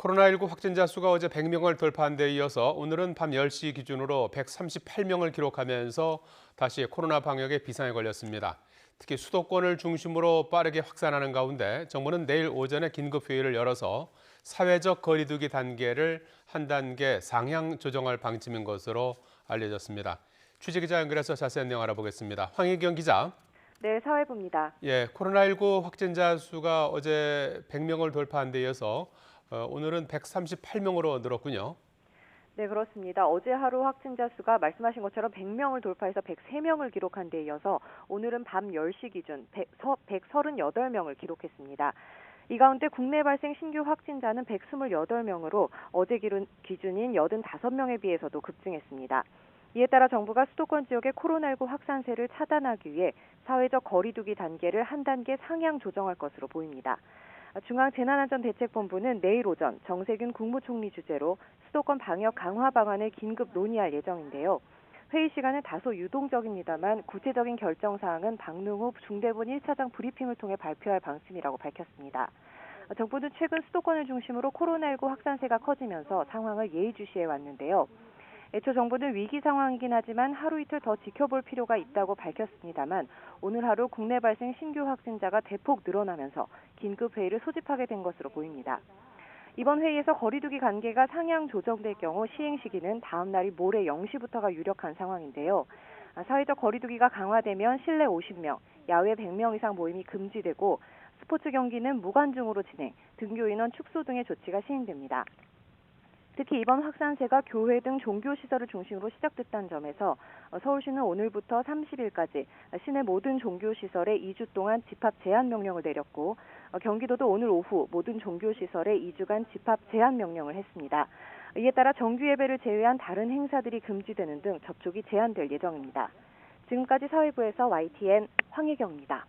코로나19 확진자 수가 어제 100명을 돌파한 데 이어서 오늘은 밤 10시 기준으로 138명을 기록하면서 다시 코로나 방역에 비상에 걸렸습니다. 특히 수도권을 중심으로 빠르게 확산하는 가운데 정부는 내일 오전에 긴급회의를 열어서 사회적 거리두기 단계를 한 단계 상향 조정할 방침인 것으로 알려졌습니다. 취재기자 연결해서 자세한 내용 알아보겠습니다. 황희경 기자. 네, 사회부입니다. 코로나19 확진자 수가 어제 100명을 돌파한 데 이어서 오늘은 138명으로 늘었군요. 네, 그렇습니다. 어제 하루 확진자 수가 말씀하신 것처럼 100명을 돌파해서 103명을 기록한 데 이어서 오늘은 밤 10시 기준 138명을 기록했습니다. 이 가운데 국내 발생 신규 확진자는 128명으로 어제 기준인 85명에 비해서도 급증했습니다. 이에 따라 정부가 수도권 지역의 코로나19 확산세를 차단하기 위해 사회적 거리두기 단계를 한 단계 상향 조정할 것으로 보입니다. 중앙재난안전대책본부는 내일 오전 정세균 국무총리 주재로 수도권 방역 강화 방안을 긴급 논의할 예정인데요. 회의 시간은 다소 유동적입니다만 구체적인 결정 사항은 박능후 중대본 1차장 브리핑을 통해 발표할 방침이라고 밝혔습니다. 정부는 최근 수도권을 중심으로 코로나19 확산세가 커지면서 상황을 예의주시해 왔는데요. 애초 정부는 위기 상황이긴 하지만 하루 이틀 더 지켜볼 필요가 있다고 밝혔습니다만 오늘 하루 국내 발생 신규 확진자가 대폭 늘어나면서 긴급회의를 소집하게 된 것으로 보입니다. 이번 회의에서 거리두기 관계가 상향 조정될 경우 시행 시기는 다음 날이 모레 0시부터가 유력한 상황인데요. 사회적 거리두기가 강화되면 실내 50명, 야외 100명 이상 모임이 금지되고 스포츠 경기는 무관중으로 진행, 등교 인원 축소 등의 조치가 시행됩니다. 특히 이번 확산세가 교회 등 종교시설을 중심으로 시작됐다는 점에서 서울시는 오늘부터 30일까지 시내 모든 종교시설에 2주 동안 집합 제한 명령을 내렸고 경기도도 오늘 오후 모든 종교시설에 2주간 집합 제한 명령을 했습니다. 이에 따라 정규 예배를 제외한 다른 행사들이 금지되는 등 접촉이 제한될 예정입니다. 지금까지 사회부에서 YTN 황혜경입니다.